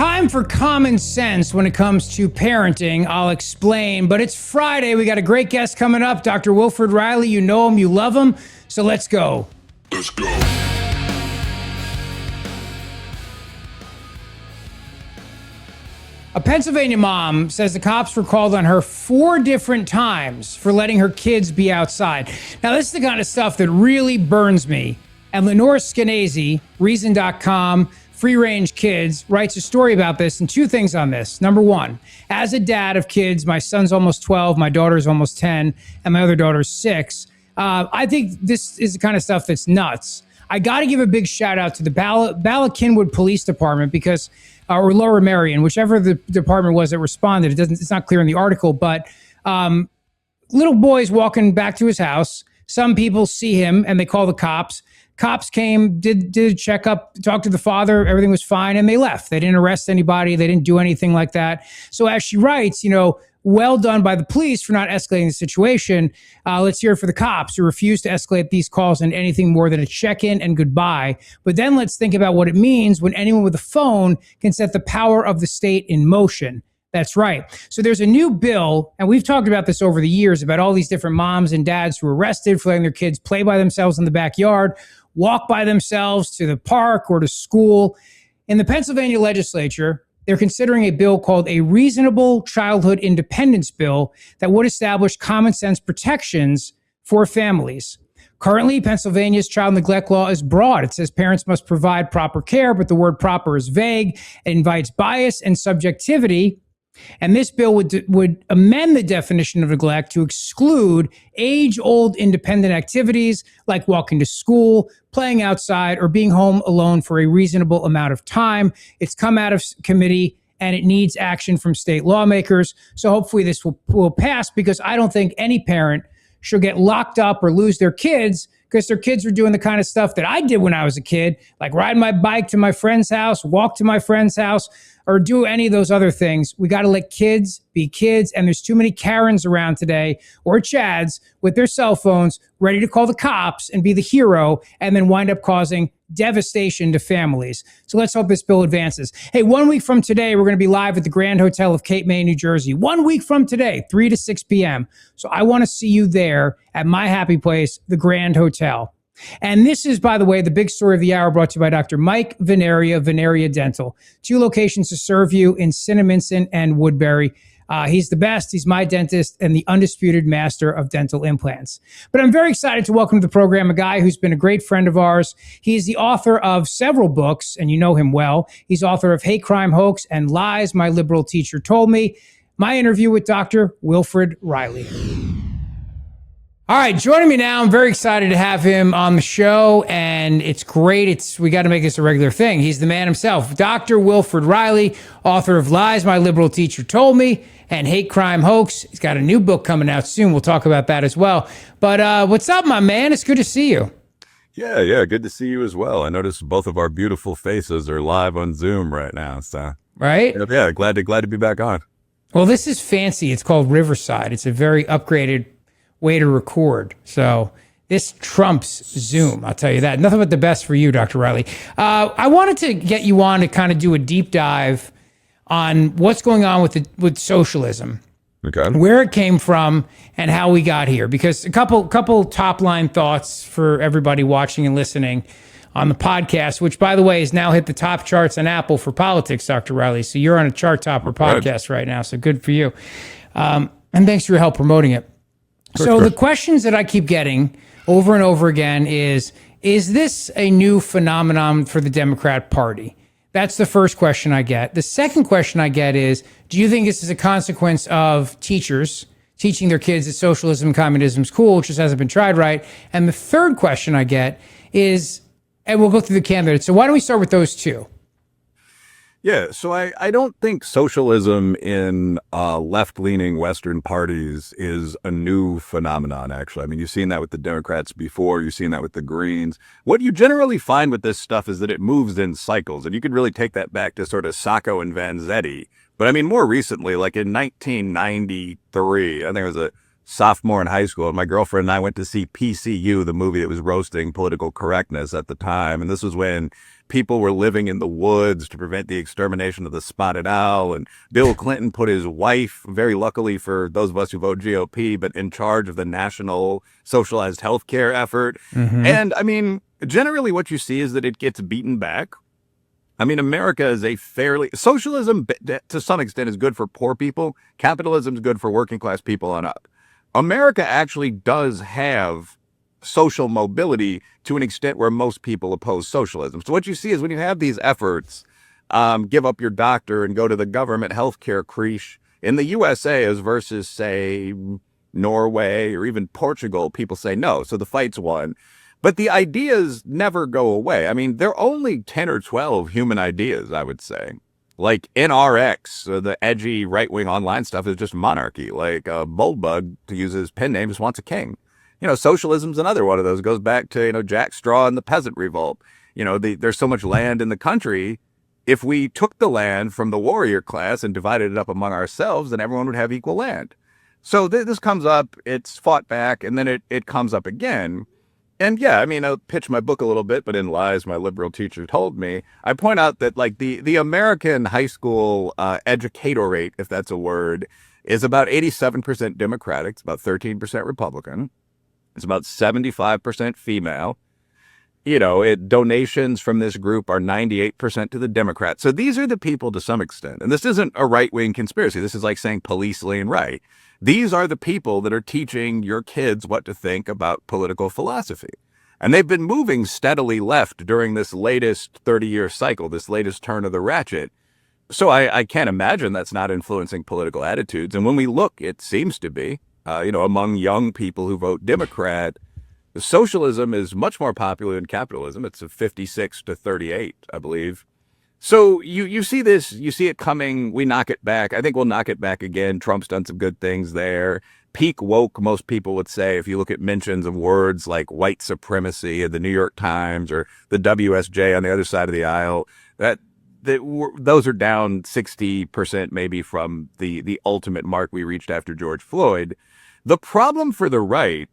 Time for common sense when it comes to parenting. I'll explain, but it's Friday. We got a great guest coming up, Dr. Wilfred Riley. You know him, you love him, so let's go. Let's go. A Pennsylvania mom says the cops were called on her 4 different times for letting her kids be outside. Now, this is the kind of stuff that really burns me. And Lenore Skenazy, Reason.com, Free Range Kids, writes a story about this and 2 things on this. Number 1, as a dad of kids, my son's almost 12, my daughter's almost 10, and my other daughter's 6. I think this is the kind of stuff that's nuts. I got to give a big shout out to the Bala-Cynwyd Police Department because, or Laura Marion, whichever the department was that responded. It's not clear in the article, but little boy's walking back to his house. Some people see him and they call the cops. Cops came, did a checkup, talked to the father, everything was fine, and they left. They didn't arrest anybody. They didn't do anything like that. So as she writes, well done by the police for not escalating the situation. Let's hear it for the cops who refuse to escalate these calls into anything more than a check-in and goodbye. But then let's think about what it means when anyone with a phone can set the power of the state in motion. That's right. So there's a new bill, and we've talked about this over the years, about all these different moms and dads who are arrested for letting their kids play by themselves in the backyard, walk by themselves to the park or to school. In the Pennsylvania legislature, they're considering a bill called a Reasonable Childhood Independence Bill that would establish common sense protections for families. Currently, Pennsylvania's child neglect law is broad. It says parents must provide proper care, but the word proper is vague. It invites bias and subjectivity. And this bill would amend the definition of neglect to exclude age-old independent activities like walking to school, playing outside, or being home alone for a reasonable amount of time. It's come out of committee and it needs action from state lawmakers. So hopefully this will pass, because I don't think any parent should get locked up or lose their kids because their kids are doing the kind of stuff that I did when I was a kid, like ride my bike to my friend's house, walk to my friend's house, or do any of those other things. We got to let kids be kids. And there's too many Karens around today, or Chads with their cell phones ready to call the cops and be the hero and then wind up causing devastation to families. So let's hope this bill advances. Hey, 1 week from today, we're going to be live at the Grand Hotel of Cape May, New Jersey. 1 week from today, 3 to 6 p.m. So I want to see you there at my happy place, the Grand Hotel. And this is, by the way, the big story of the hour, brought to you by Dr. Mike Veneria, Veneria Dental. 2 locations to serve you in Cinnaminson and Woodbury. He's the best. He's my dentist and the undisputed master of dental implants. But I'm very excited to welcome to the program a guy who's been a great friend of ours. He's the author of several books, and you know him well. He's author of Hate, Crime, Hoax, and Lies My Liberal Teacher Told Me. My interview with Dr. Wilfred Riley. All right, joining me now, I'm very excited to have him on the show, and it's great. We got to make this a regular thing. He's the man himself, Dr. Wilfred Riley, author of Lies My Liberal Teacher Told Me and Hate, Crime, Hoax. He's got a new book coming out soon. We'll talk about that as well. But what's up, my man? It's good to see you. Yeah, good to see you as well. I noticed both of our beautiful faces are live on Zoom right now. So right? Yeah, glad to be back on. Well, this is fancy. It's called Riverside. It's a very upgraded way to record. So this trumps Zoom, I'll tell you that. Nothing but the best for you, Dr. Riley. I wanted to get you on to kind of do a deep dive on what's going on with socialism, okay, where it came from, and how we got here. Because a couple top line thoughts for everybody watching and listening on the podcast, which, by the way, has now hit the top charts on Apple for politics, Dr. Riley. So you're on a chart topper podcast right now. So good for you. And thanks for your help promoting it. So the questions that I keep getting over and over again is this a new phenomenon for the Democrat Party? That's the first question I get. The second question I get is, do you think this is a consequence of teachers teaching their kids that socialism and communism is cool, which just hasn't been tried right? And the third question I get is, and we'll go through the candidates. So why don't we start with those 2? Yeah, so I don't think socialism in left-leaning Western parties is a new phenomenon, actually. I mean, you've seen that with the Democrats before. You've seen that with the Greens. What you generally find with this stuff is that it moves in cycles, and you could really take that back to sort of Sacco and Vanzetti. But I mean, more recently, like in 1993, I think it was sophomore in high school. And my girlfriend and I went to see PCU, the movie that was roasting political correctness at the time. And this was when people were living in the woods to prevent the extermination of the spotted owl. And Bill Clinton put his wife, very luckily for those of us who vote GOP, but in charge of the national socialized healthcare effort. And I mean, generally what you see is that it gets beaten back. I mean, America is socialism to some extent is good for poor people. Capitalism is good for working class people on up. America actually does have social mobility to an extent where most people oppose socialism. So what you see is when you have these efforts, give up your doctor and go to the government healthcare creche in the USA as versus, say, Norway or even Portugal, people say no. So the fight's won. But the ideas never go away. I mean, there are only 10 or 12 human ideas, I would say. Like NRX, the edgy right-wing online stuff is just monarchy. Like Bullbug, to use his pen name, just wants a king. You know, socialism's another one of those. It goes back to, Jack Straw and the Peasant Revolt. There's so much land in the country. If we took the land from the warrior class and divided it up among ourselves, then everyone would have equal land. So this comes up, it's fought back, and then it comes up again. And yeah, I mean, I'll pitch my book a little bit, but in lies my liberal teacher told me, I point out that like the American high school educator rate, if that's a word, is about 87% Democratic. It's about 13% Republican. It's about 75% female. Donations from this group are 98% to the Democrats. So these are the people to some extent. And this isn't a right-wing conspiracy. This is like saying police lean right. These are the people that are teaching your kids what to think about political philosophy. And they've been moving steadily left during this latest 30-year cycle, this latest turn of the ratchet. So I can't imagine that's not influencing political attitudes. And when we look, it seems to be, among young people who vote Democrat, socialism is much more popular than capitalism. It's a 56 to 38, I believe. So you see this, you see it coming. We knock it back. I think we'll knock it back again. Trump's done some good things there. Peak woke, most people would say, if you look at mentions of words like white supremacy in the New York Times or the WSJ on the other side of the aisle, those are down 60% maybe from the ultimate mark we reached after George Floyd. The problem for the right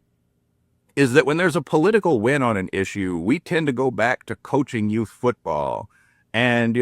is that when there's a political win on an issue, we tend to go back to coaching youth football and,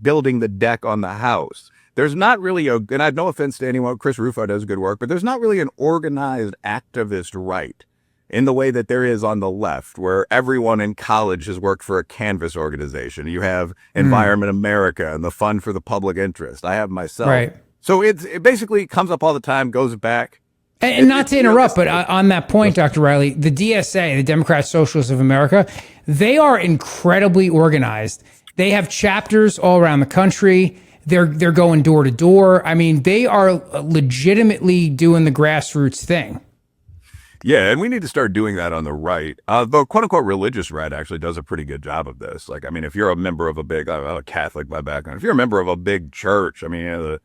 building the deck on the house. There's not really and I have no offense to anyone, Chris Rufo does good work, but there's not really an organized activist right in the way that there is on the left, where everyone in college has worked for a canvas organization. You have Environment America and the Fund for the Public Interest. I have myself. Right. So it basically comes up all the time, goes back. And not to interrupt, but on that point, Dr. Riley, the DSA, the Democrat Socialists of America, they are incredibly organized. They have chapters all around the country. They're going door to door. I mean, they are legitimately doing the grassroots thing. Yeah, and we need to start doing that on the right. The quote-unquote religious right actually does a pretty good job of this. Like, I mean, if you're a member of I'm a Catholic by background. If you're a member of a big church, I mean,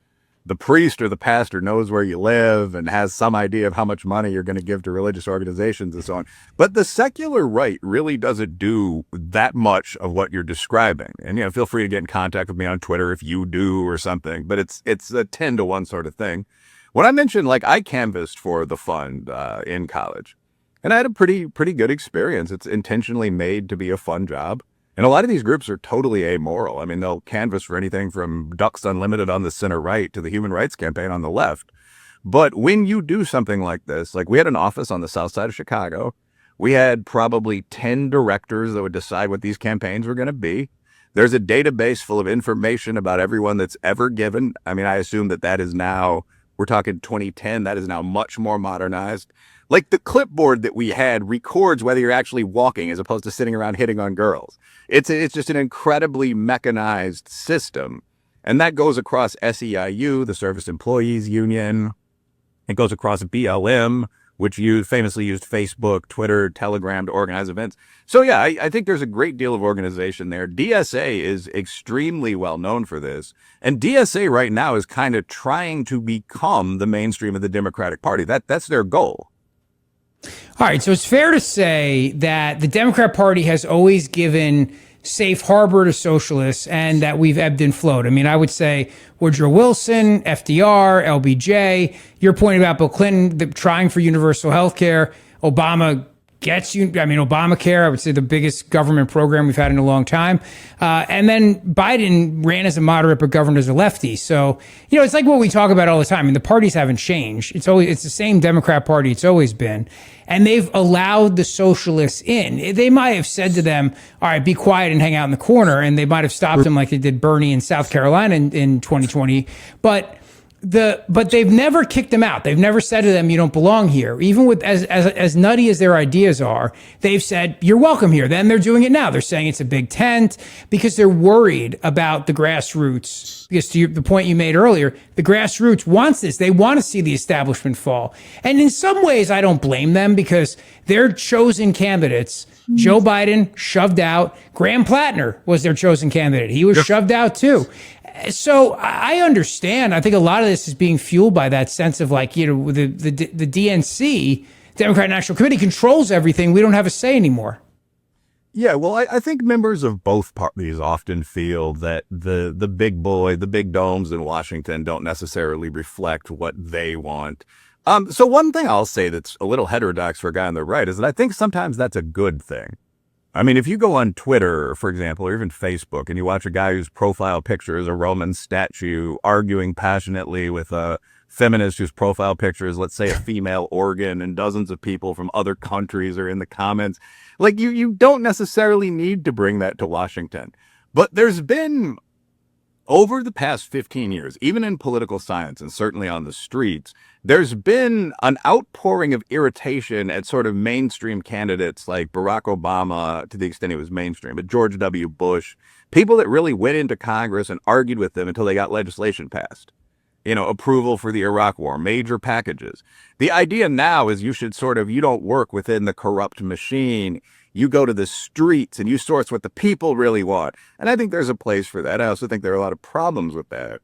the priest or the pastor knows where you live and has some idea of how much money you're going to give to religious organizations and so on. But the secular right really doesn't do that much of what you're describing. And, feel free to get in contact with me on Twitter if you do or something. But it's a 10 to 1 sort of thing. When I mentioned, I canvassed for the fund in college, and I had a pretty good experience. It's intentionally made to be a fun job. And a lot of these groups are totally amoral. I mean, they'll canvass for anything from Ducks Unlimited on the center right to the Human Rights Campaign on the left. But when you do something like this, like we had an office on the south side of Chicago, we had probably 10 directors that would decide what these campaigns were going to be. There's a database full of information about everyone that's ever given. I mean, I assume that is now, we're talking 2010, that is now much more modernized. Like the clipboard that we had records whether you're actually walking as opposed to sitting around hitting on girls. It's just an incredibly mechanized system. And that goes across SEIU, the Service Employees Union. It goes across BLM, which famously used Facebook, Twitter, Telegram to organize events. So yeah, I think there's a great deal of organization there. DSA is extremely well known for this. And DSA right now is kind of trying to become the mainstream of the Democratic Party. That's their goal. All right, so it's fair to say that the Democrat Party has always given safe harbor to socialists and that we've ebbed and flowed. I mean, I would say Woodrow Wilson, FDR, LBJ, your point about Bill Clinton trying for universal health care, Obama gets you, I mean, Obamacare, I would say the biggest government program we've had in a long time. And then Biden ran as a moderate, but governed as a lefty. So, you know, it's like what we talk about all the time. I mean, the parties haven't changed. It's the same Democrat Party it's always been. And they've allowed the socialists in. They might have said to them, all right, be quiet and hang out in the corner. And they might have stopped them like they did Bernie in South Carolina in 2020. But they've never kicked them out. They've never said to them, you don't belong here. Even with as nutty as their ideas are, they've said, you're welcome here. Then they're doing it now. They're saying it's a big tent because they're worried about the grassroots. Because to the point you made earlier, the grassroots wants this. They want to see the establishment fall. And in some ways, I don't blame them because their chosen candidates, Joe Biden shoved out. Graham Plattner was their chosen candidate. He was shoved out too. So I understand. I think a lot of this is being fueled by that sense of like, you know, the DNC, Democratic National Committee, controls everything. We don't have a say anymore. Yeah, well, I think members of both parties often feel that the big boy, the big domes in Washington don't necessarily reflect what they want. So one thing I'll say that's a little heterodox for a guy on the right is that I think sometimes that's a good thing. I mean, if you go on Twitter, for example, or even Facebook, and you watch a guy whose profile picture is a Roman statue arguing passionately with a feminist whose profile picture is, let's say, a female organ, and dozens of people from other countries are in the comments, like you don't necessarily need to bring that to Washington. But there's been, over the past 15 years, even in political science and certainly on the streets, there's been an outpouring of irritation at sort of mainstream candidates like Barack Obama, to the extent he was mainstream, but George W. Bush, people that really went into Congress and argued with them until they got legislation passed. You know, approval for the Iraq War, major packages. The idea now is you don't work within the corrupt machine. You go to the streets and you source what the people really want. And I think there's a place for that. I also think there are a lot of problems with that.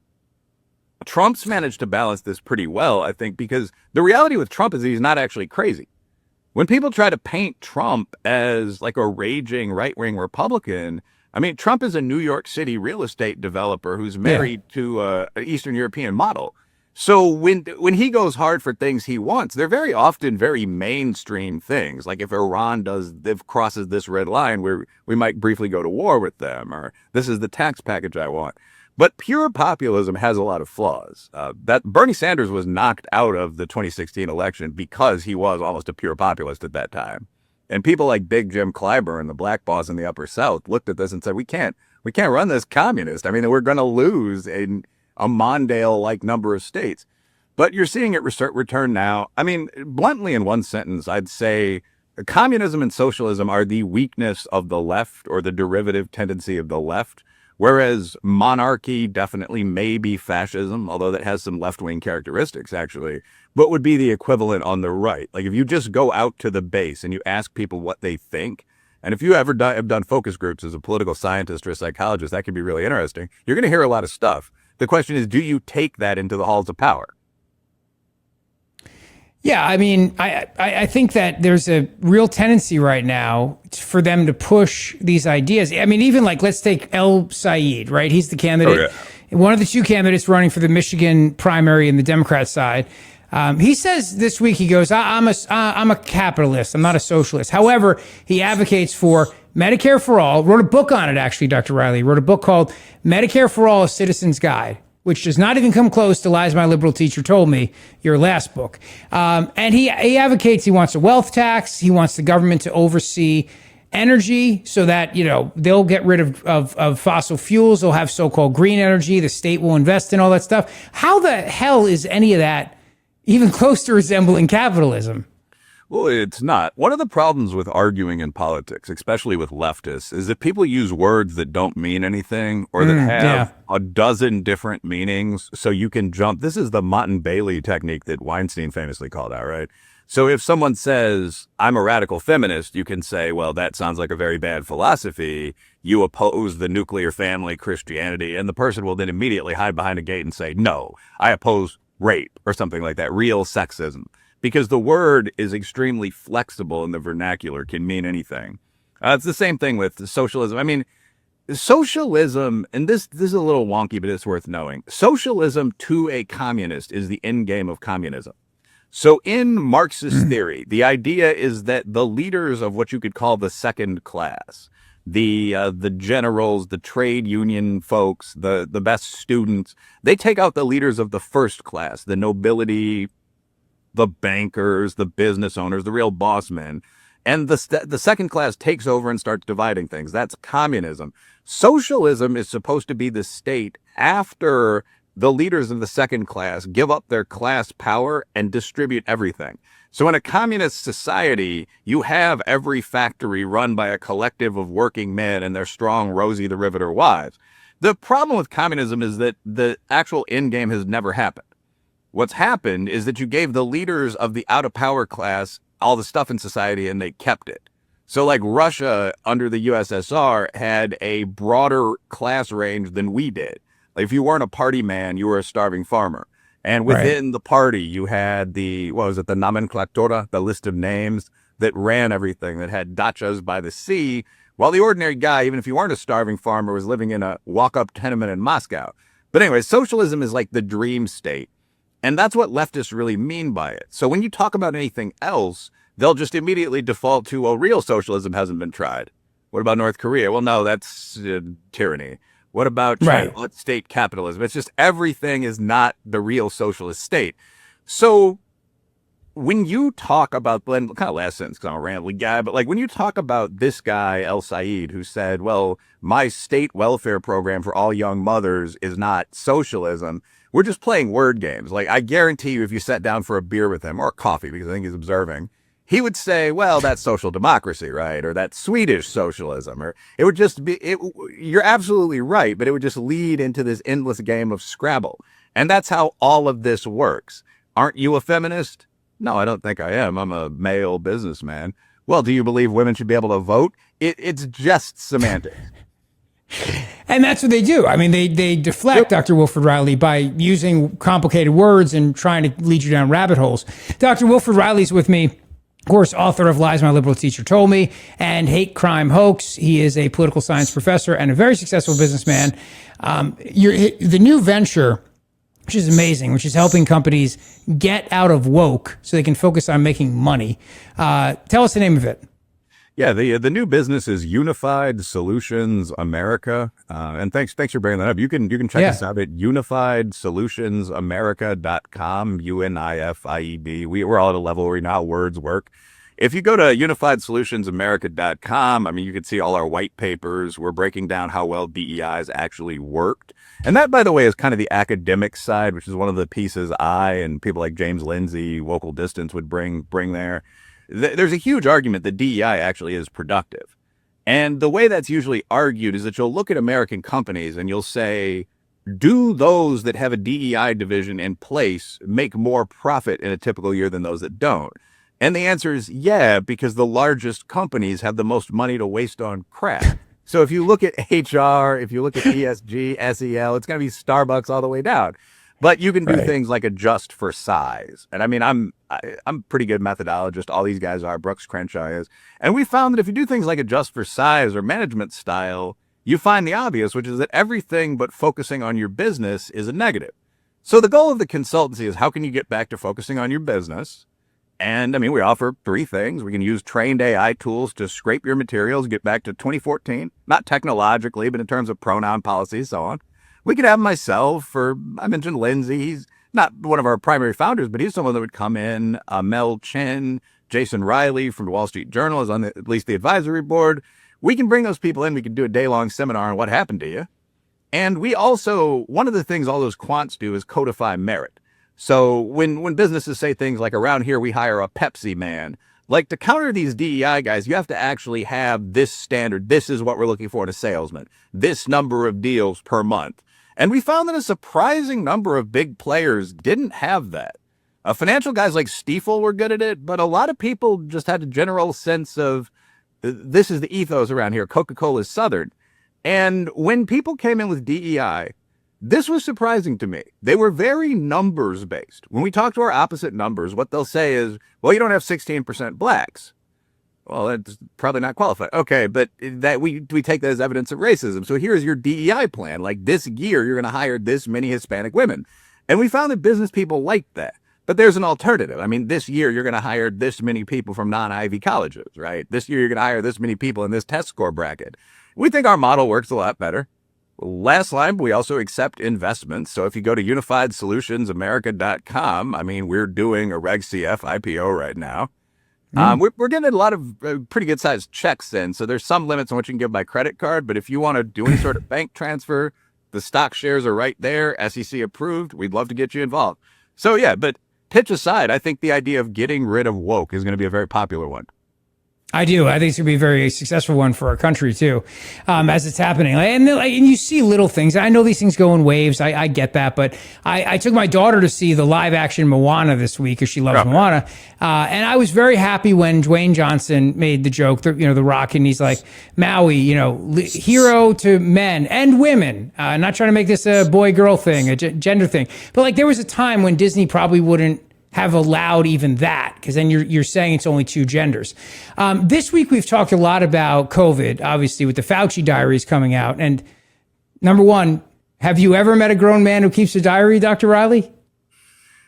Trump's managed to balance this pretty well, I think, because the reality with Trump is he's not actually crazy. When people try to paint Trump as like a raging right-wing Republican, I mean, Trump is a New York City real estate developer who's married to an Eastern European model. So when he goes hard for things he wants, they're very often very mainstream things. Like if Iran crosses this red line, we might briefly go to war with them, or this is the tax package I want. But pure populism has a lot of flaws. That Bernie Sanders was knocked out of the 2016 election because he was almost a pure populist at that time. And people like Big Jim Clyburn, the black boss in the Upper South, looked at this and said, we can't run this communist. I mean, we're going to lose a Mondale-like number of states. But you're seeing it return now. I mean, bluntly, in one sentence, I'd say communism and socialism are the weakness of the left, or the derivative tendency of the left, whereas monarchy definitely may be fascism, although that has some left-wing characteristics, actually, but would be the equivalent on the right. Like if you just go out to the base and you ask people what they think, and if you ever have done focus groups as a political scientist or a psychologist, that can be really interesting. You're going to hear a lot of stuff. The question is, do you take that into the halls of power? Yeah, I mean, I think that there's a real tendency right now for them to push these ideas. I mean, even like, let's take El Sayed, right? He's the candidate, one of the two candidates running for the Michigan primary in the Democrat side. He says this week, he goes, I'm a capitalist. I'm not a socialist. However, he advocates for Medicare for all, wrote a book on it, actually, Dr. Riley, wrote a book called Medicare for All, A Citizen's Guide, which does not even come close to Lies My Liberal Teacher Told Me, your last book. And he advocates, he wants a wealth tax. He wants the government to oversee energy so that, you know, they'll get rid of fossil fuels. They'll have so-called green energy. The state will invest in all that stuff. How the hell is any of that even close to resembling capitalism? Well, it's not. One of the problems with arguing in politics, especially with leftists, is that people use words that don't mean anything, or that have a dozen different meanings. So you can jump. This is the Mott and Bailey technique that Weinstein famously called out, right? So if someone says, I'm a radical feminist, you can say, well, that sounds like a very bad philosophy. You oppose the nuclear family, Christianity, and the person will then immediately hide behind a gate and say, no, I oppose rape or something like that, real sexism. Because the word is extremely flexible in the vernacular, can mean anything. It's the same thing with socialism. I mean, Socialism, and this is a little wonky, but it's worth knowing. Socialism to a communist is the end game of communism. So in Marxist theory, the idea is that the leaders of what you could call the second class, the generals, the trade union folks, the best students, they take out the leaders of the first class, the nobility, the bankers, the business owners, the real boss men. And the second class takes over and starts dividing things. That's communism. Socialism is supposed to be the state after the leaders of the second class give up their class power and distribute everything. So in a communist society, you have every factory run by a collective of working men and their strong Rosie the Riveter wives. The problem with communism is that the actual end game has never happened. What's happened is that you gave the leaders of the out of power class all the stuff in society and they kept it. So like Russia under the USSR had a broader class range than we did. Like if you weren't a party man, you were a starving farmer. And within the party, you had the nomenclatura, the list of names that ran everything, that had dachas by the sea, while the ordinary guy, even if you weren't a starving farmer, was living in a walk-up tenement in Moscow. But anyway, socialism is like the dream state. And that's what leftists really mean by it. So when you talk about anything else, they'll just immediately default to, well, real socialism hasn't been tried. What about North Korea? Well, no, that's tyranny. What about China? Well, it's state capitalism. It's just everything is not the real socialist state. So when you talk about, kind of last sentence because I'm a rambling guy, but like when you talk about this guy, El Said, who said, well, my state welfare program for all young mothers is not socialism, we're just playing word games. Like I guarantee you, if you sat down for a beer with him or coffee, because I think he's observing, he would say, well, that's social democracy, right? Or that's Swedish socialism. Or it would just be, you're absolutely right, but it would just lead into this endless game of Scrabble. And that's how all of this works. Aren't you a feminist? No, I don't think I am. I'm a male businessman. Well, do you believe women should be able to vote? It's just semantics. And that's what they do. I mean, they deflect Dr. Wilfred Riley by using complicated words and trying to lead you down rabbit holes. Dr. Wilfred Riley's with me. Of course, author of Lies My Liberal Teacher Told Me and Hate Crime Hoax. He is a political science professor and a very successful businessman. The new venture, which is amazing, which is helping companies get out of woke so they can focus on making money. Tell us the name of it. Yeah, the new business is Unified Solutions America, and thanks for bringing that up. You can check us out at unifiedsolutionsamerica.com, UNIFIED. We're all at a level where we know how words work. If you go to unifiedsolutionsamerica.com, I mean, you can see all our white papers. We're breaking down how well DEI's actually worked. And that, by the way, is kind of the academic side, which is one of the pieces I and people like James Lindsay, Local Distance would bring there. There's a huge argument that DEI actually is productive. And the way that's usually argued is that you'll look at American companies and you'll say, do those that have a DEI division in place make more profit in a typical year than those that don't? And the answer is yeah, because the largest companies have the most money to waste on crap. So if you look at HR, if you look at ESG, SEL, it's going to be Starbucks all the way down. But you can do things like adjust for size. And I mean, I'm pretty good methodologist. All these guys are. Brooks Crenshaw is. And we found that if you do things like adjust for size or management style, you find the obvious, which is that everything but focusing on your business is a negative. So the goal of the consultancy is how can you get back to focusing on your business? And I mean, we offer three things. We can use trained AI tools to scrape your materials, get back to 2014, not technologically, but in terms of pronoun policies, so on. We could have myself, or I mentioned Lindsay. He's not one of our primary founders, but he's someone that would come in. Mel Chin, Jason Riley from the Wall Street Journal is on at least the advisory board. We can bring those people in. We can do a day-long seminar on what happened to you. And we also, one of the things all those quants do is codify merit. So when businesses say things like, around here we hire a Pepsi man, like to counter these DEI guys, you have to actually have this standard. This is what we're looking for in a salesman. This number of deals per month. And we found that a surprising number of big players didn't have that. Financial guys like Stiefel were good at it, but a lot of people just had a general sense of this is the ethos around here. Coca-Cola is Southern. And when people came in with DEI, this was surprising to me. They were very numbers based. When we talk to our opposite numbers, what they'll say is, well, you don't have 16% blacks. well, that's probably not qualified. Okay, but that we take that as evidence of racism. So here's your DEI plan. Like this year, you're going to hire this many Hispanic women. And we found that business people like that. But there's an alternative. I mean, this year, you're going to hire this many people from non-Ivy colleges, right? This year, you're going to hire this many people in this test score bracket. We think our model works a lot better. Last line, we also accept investments. So if you go to unifiedsolutionsamerica.com, I mean, we're doing a Reg CF IPO right now. We're getting a lot of pretty good sized checks in. So there's some limits on what you can give by credit card. But if you want to do any sort of bank transfer, the stock shares are right there, SEC approved. We'd love to get you involved. So yeah, but pitch aside, I think the idea of getting rid of woke is going to be a very popular one. I do. I think it's going to be a very successful one for our country too, as it's happening. And you see little things. I know these things go in waves. I get that, but I took my daughter to see the live action Moana this week because she loves Moana, and I was very happy when Dwayne Johnson made the joke, the Rock, and he's like, Maui, hero to men and women. Not trying to make this a boy-girl thing, a gender thing, but like there was a time when Disney probably wouldn't have allowed even that, because then you're saying it's only two genders. This week we've talked a lot about COVID, obviously with the Fauci Diaries coming out. And number one, have you ever met a grown man who keeps a diary, Dr. Riley?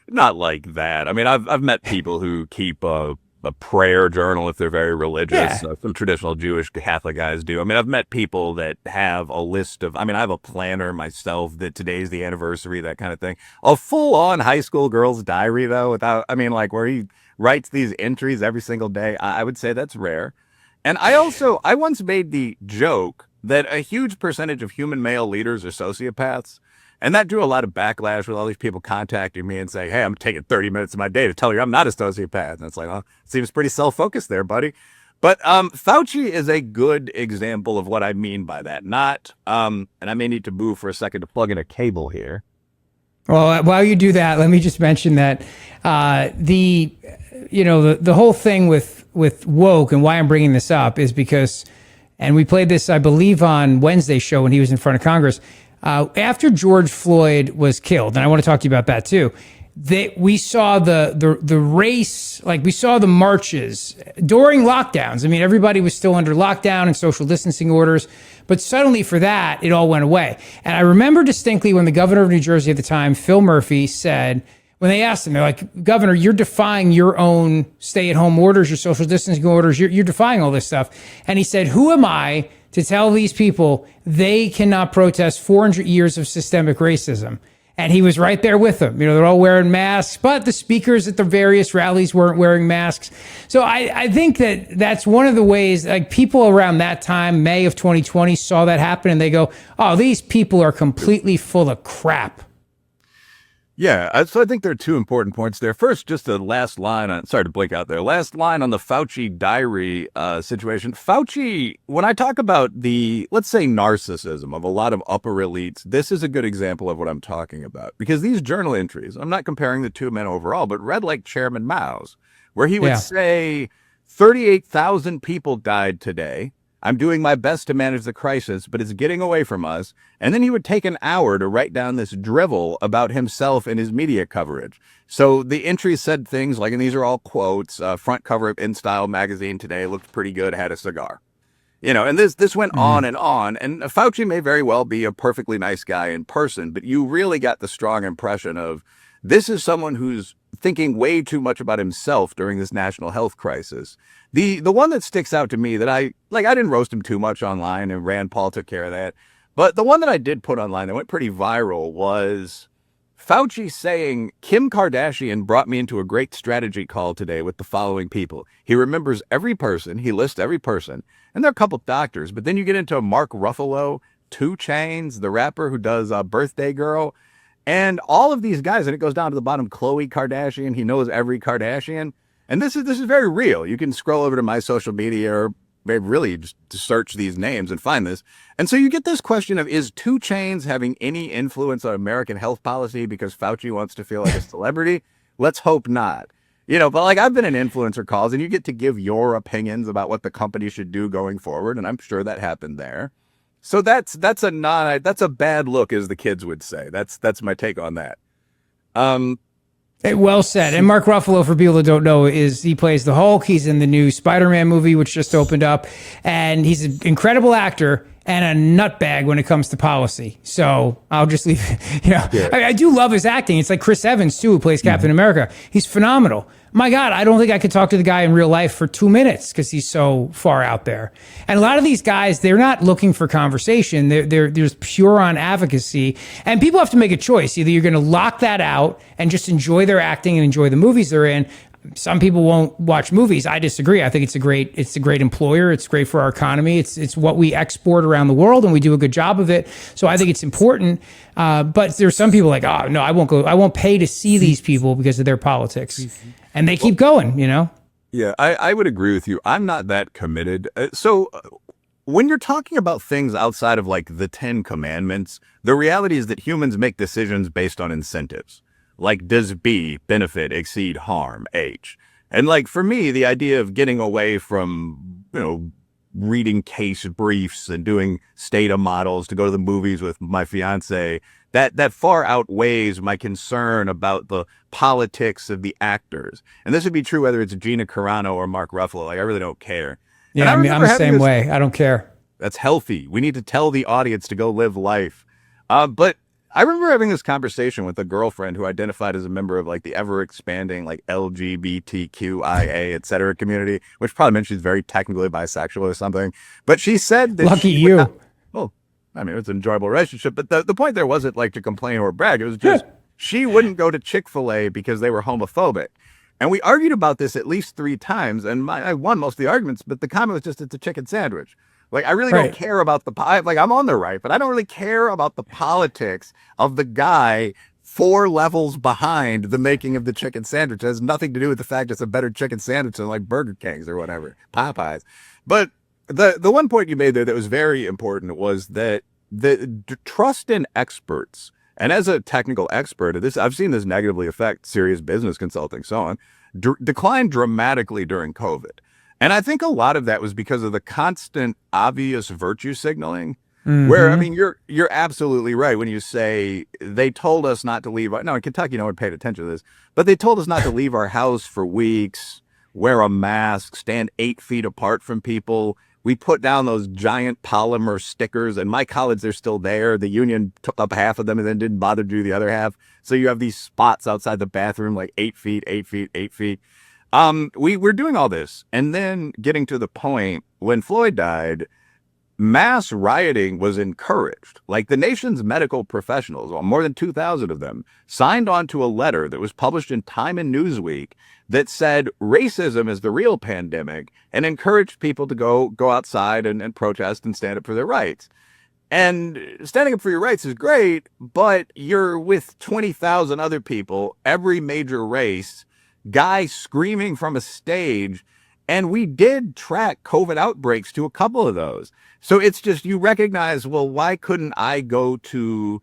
Not like that. I mean, I've met people who keep a prayer journal if they're very religious. Yeah. Some traditional Jewish Catholic guys do. I mean, I've met people that have a list of, I mean, I have a planner myself that today's the anniversary, that kind of thing. A full-on high school girl's diary, though, where he writes these entries every single day, I would say that's rare. And I once made the joke that a huge percentage of human male leaders are sociopaths. And that drew a lot of backlash with all these people contacting me and saying, hey, I'm taking 30 minutes of my day to tell you I'm not a sociopath. And it's like, oh, seems pretty self-focused there, buddy. But Fauci is a good example of what I mean by that. Not, and I may need to move for a second to plug in a cable here. Well, while you do that, let me just mention that the whole thing with woke and why I'm bringing this up is because, and we played this, I believe, on Wednesday's show when he was in front of Congress. After George Floyd was killed, and I want to talk to you about that too, we saw the race, like we saw the marches during lockdowns. I mean, everybody was still under lockdown and social distancing orders, but suddenly for that, it all went away. And I remember distinctly when the governor of New Jersey at the time, Phil Murphy, said, when they asked him, they're like, Governor, you're defying your own stay-at-home orders, your social distancing orders, you're defying all this stuff. And he said, who am I to tell these people they cannot protest 400 years of systemic racism? And he was right there with them. They're all wearing masks, but the speakers at the various rallies weren't wearing masks. So I think that's one of the ways, like people around that time, May of 2020, saw that happen and they go, oh, these people are completely full of crap. Yeah, so I think there are two important points there. First, just the last line on, sorry to blink out there, last line on the Fauci diary situation. Fauci, when I talk about the, let's say, narcissism of a lot of upper elites, this is a good example of what I'm talking about. Because these journal entries, I'm not comparing the two men overall, but read like Chairman Mao's, where he would say 38,000 people died today. I'm doing my best to manage the crisis, but it's getting away from us. And then he would take an hour to write down this drivel about himself and his media coverage. So the entries said things like, and these are all quotes, front cover of InStyle magazine today, looked pretty good, had a cigar. And this went on. And Fauci may very well be a perfectly nice guy in person, but you really got the strong impression of this is someone who's thinking way too much about himself during this national health crisis. The one that sticks out to me that I didn't roast him too much online, and Rand Paul took care of that. But the one that I did put online that went pretty viral was Fauci saying, Kim Kardashian brought me into a great strategy call today with the following people. He remembers every person. He lists every person. And there are a couple doctors. But then you get into Mark Ruffalo, 2 Chainz, the rapper who does Birthday Girl. And all of these guys, and it goes down to the bottom, Khloe Kardashian. He knows every Kardashian. And this is very real. You can scroll over to my social media or really just to search these names and find this. And so you get this question of, is 2 Chainz having any influence on American health policy because Fauci wants to feel like a celebrity? Let's hope not. But like I've been in influencer calls and you get to give your opinions about what the company should do going forward. And I'm sure that happened there. So that's a bad look, as the kids would say. That's my take on that. Well said. And Mark Ruffalo, for people that don't know, he plays the Hulk. He's in the new Spider-Man movie, which just opened up, and he's an incredible actor and a nutbag when it comes to policy. So I'll just leave it. Yeah. I do love his acting. It's like Chris Evans too, who plays Captain America. He's phenomenal. My God, I don't think I could talk to the guy in real life for 2 minutes because he's so far out there. And a lot of these guys, they're not looking for conversation. They're just pure on advocacy. And people have to make a choice. Either you're going to lock that out and just enjoy their acting and enjoy the movies they're in. Some people won't watch movies. I disagree. I think it's a great employer. It's great for our economy. It's what we export around the world, and we do a good job of it. So I think it's important. But there's some people like, oh no, I won't go. I won't pay to see these people because of their politics, and they keep going. Yeah, I would agree with you. I'm not that committed. So when you're talking about things outside of like the 10 commandments, the reality is that humans make decisions based on incentives. Like, does B benefit exceed harm, H? And like, for me, the idea of getting away from, reading case briefs and doing Stata models to go to the movies with my fiance, that far outweighs my concern about the politics of the actors. And this would be true whether it's Gina Carano or Mark Ruffalo. Like, I really don't care. Yeah, I'm the same way. I don't care. That's healthy. We need to tell the audience to go live life. But I remember having this conversation with a girlfriend who identified as a member of like the ever expanding like LGBTQIA, et cetera community, which probably meant she's very technically bisexual or something. But she said that lucky you. I mean, it was an enjoyable relationship. But the point there wasn't like to complain or brag. It was just she wouldn't go to Chick-fil-A because they were homophobic. And we argued about this at least 3 times. And I won most of the arguments. But the comment was just, it's a chicken sandwich. Like, I really don't care about I'm on the right, but I don't really care about the politics of the guy 4 levels behind the making of the chicken sandwich. It has nothing to do with the fact it's a better chicken sandwich than like Burger King's or whatever, Popeyes. But the one point you made there that was very important was that the trust in experts, and as a technical expert, I've seen this negatively affect serious business consulting, so on, declined dramatically during COVID. And I think a lot of that was because of the constant obvious virtue signaling, where, I mean, you're absolutely right when you say they told us not to leave. No, in Kentucky, no one paid attention to this, but they told us not to leave our house for weeks, wear a mask, stand 8 feet apart from people. We put down those giant polymer stickers, and my college, they're still there. The union took up half of them and then didn't bother to do the other half. So you have these spots outside the bathroom, like 8 feet, 8 feet, 8 feet. We're doing all this, and then getting to the point when Floyd died, mass rioting was encouraged. Like, the nation's medical professionals, more than 2,000 of them, signed on to a letter that was published in Time and Newsweek that said racism is the real pandemic and encouraged people to go outside and protest and stand up for their rights. And standing up for your rights is great, but you're with 20,000 other people, every major race, guy screaming from a stage, and we did track COVID outbreaks to a couple of those. So it's just, you recognize, well, why couldn't I go to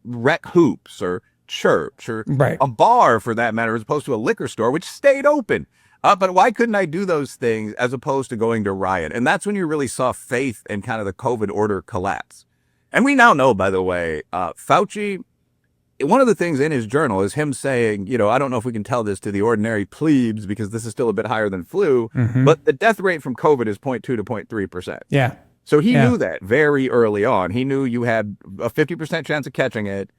Rec Hoops or church or a bar, for that matter, as opposed to a liquor store, which stayed open? But why couldn't I do those things as opposed to going to riot? And that's when you really saw faith in kind of the COVID order collapse. And we now know, by the way, Fauci, one of the things in his journal is him saying, I don't know if we can tell this to the ordinary plebes because this is still a bit higher than flu, but the death rate from COVID is 0.2 to 0.3%. Yeah. So he knew that very early on. He knew you had a 50% chance of catching it,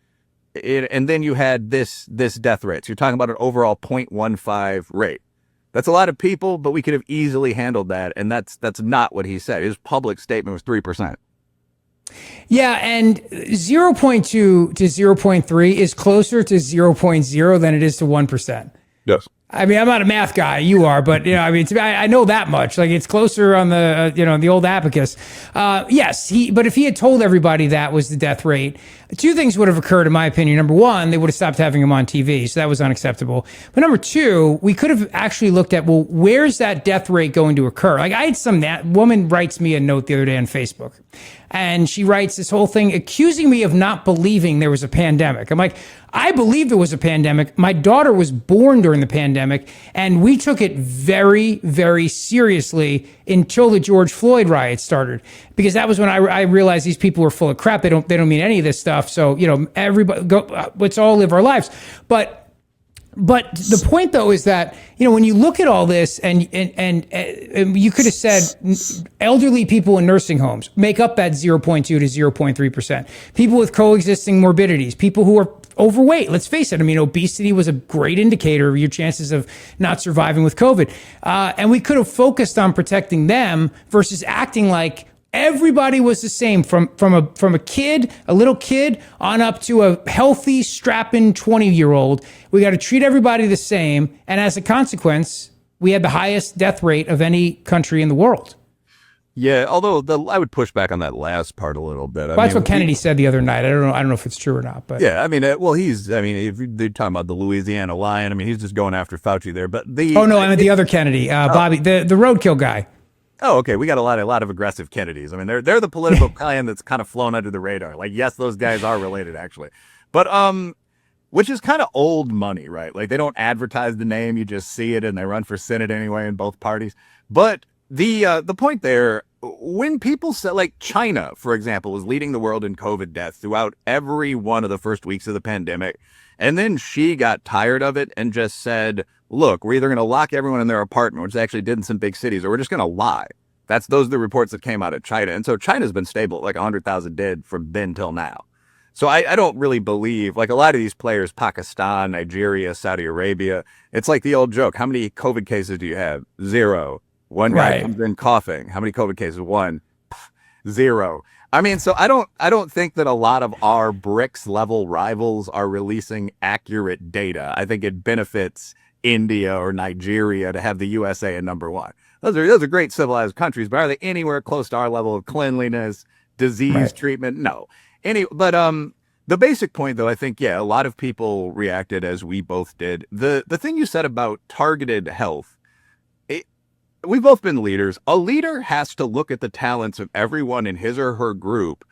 and then you had this death rate. So you're talking about an overall 0.15 rate. That's a lot of people, but we could have easily handled that, and that's not what he said. His public statement was 3%. Yeah, and 0.2 to 0.3 is closer to 0.0 than it is to 1%. Yes. I mean, I'm not a math guy. You are, but I know that much. Like, it's closer on the the old abacus. Yes, but if he had told everybody that was the death rate, 2 things would have occurred, in my opinion. Number 1, they would have stopped having him on TV, so that was unacceptable. But number 2, we could have actually looked at, well, where's that death rate going to occur? Like, I had that woman writes me a note the other day on Facebook, and she writes this whole thing accusing me of not believing there was a pandemic. I'm like, I believe there was a pandemic. My daughter was born during the pandemic, and we took it very, very seriously until the George Floyd riots started, because that was when I realized these people were full of crap. They don't mean any of this stuff. So, everybody let's all live our lives. But But the point, though, is that, when you look at all this and you could have said elderly people in nursing homes make up that 0.2 to 0.3%. People with coexisting morbidities, people who are overweight. Let's face it. Obesity was a great indicator of your chances of not surviving with COVID. And we could have focused on protecting them versus acting like everybody was the same from a kid, a little kid, on up to a healthy, strapping 20-year-old. We got to treat everybody the same. And as a consequence, we had the highest death rate of any country in the world. Yeah, although I would push back on that last part a little bit. That's what Kennedy said the other night. I don't know if it's true or not. But yeah, if they're talking about the Louisiana lion, he's just going after Fauci there. But I meant the other Kennedy, Bobby, the roadkill guy. Oh, okay. We got a lot of aggressive Kennedys. They're the political clan that's kind of flown under the radar. Like, yes, those guys are related actually, but which is kind of old money, right? Like, they don't advertise the name, you just see it, and they run for Senate anyway in both parties. But the point there, when people say, like, China, for example, is leading the world in COVID deaths throughout every one of the first weeks of the pandemic, and then she got tired of it and just said, look, we're either going to lock everyone in their apartment, which they actually did in some big cities, or we're just going to lie. Those are the reports that came out of China. And so China's been stable at like 100,000 dead from then till now. So I don't really believe, like, a lot of these players, Pakistan, Nigeria, Saudi Arabia, it's like the old joke. How many COVID cases do you have? 0. One guy comes in coughing. How many COVID cases? 1. 0. So I don't think that a lot of our BRICS level rivals are releasing accurate data. I think it benefits India or Nigeria to have the USA at number 1. Those are great civilized countries, but are they anywhere close to our level of cleanliness, disease treatment? No. But the basic point, though, I think, a lot of people reacted as we both did. The thing you said about targeted health, we've both been leaders. A leader has to look at the talents of everyone in his or her group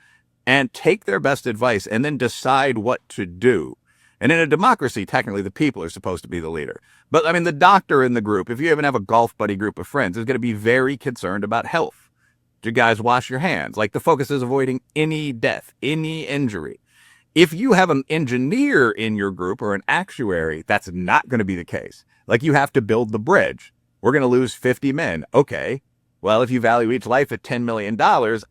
and take their best advice and then decide what to do. And in a democracy, technically, the people are supposed to be the leader. But the doctor in the group, if you even have a golf buddy group of friends, is going to be very concerned about health. Do you guys wash your hands? Like, the focus is avoiding any death, any injury. If you have an engineer in your group or an actuary, that's not going to be the case. Like, you have to build the bridge. We're going to lose 50 men. Okay. Well, if you value each life at $10 million,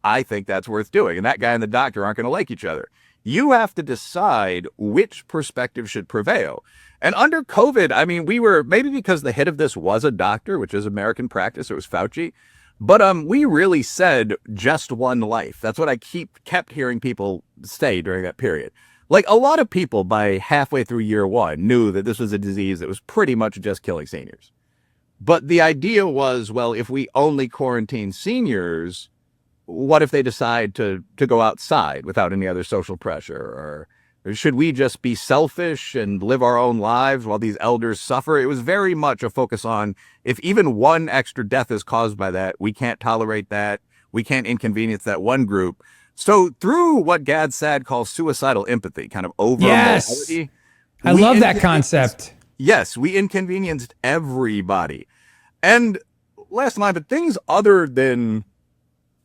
I think that's worth doing. And that guy and the doctor aren't going to like each other. You have to decide which perspective should prevail. And under COVID, we were, maybe because the head of this was a doctor, which is American practice, it was Fauci, but we really said just one life. That's what I kept hearing people say during that period. Like, a lot of people by halfway through year 1 knew that this was a disease that was pretty much just killing seniors. But the idea was, well, if we only quarantine seniors, what if they decide to go outside without any other social pressure? Or should we just be selfish and live our own lives while these elders suffer? It was very much a focus on, if even one extra death is caused by that, we can't tolerate that. We can't inconvenience that one group. So through what Gad Saad calls suicidal empathy, kind of over morality. I love that concept. Yes, we inconvenienced everybody. And last line, but things other than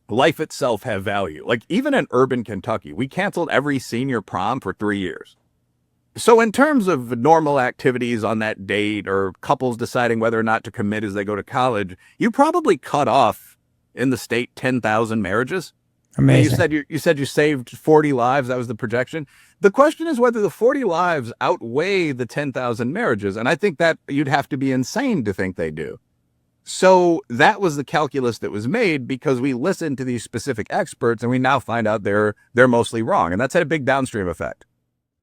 life itself have value. Like, even in urban Kentucky, we canceled every senior prom for 3 years. So in terms of normal activities on that date, or couples deciding whether or not to commit as they go to college, you probably cut off in the state 10,000 marriages. Amazing. You said you saved 40 lives. That was the projection. The question is whether the 40 lives outweigh the 10,000 marriages. And I think that you'd have to be insane to think they do. So that was the calculus that was made, because we listened to these specific experts and we now find out they're mostly wrong. And that's had a big downstream effect.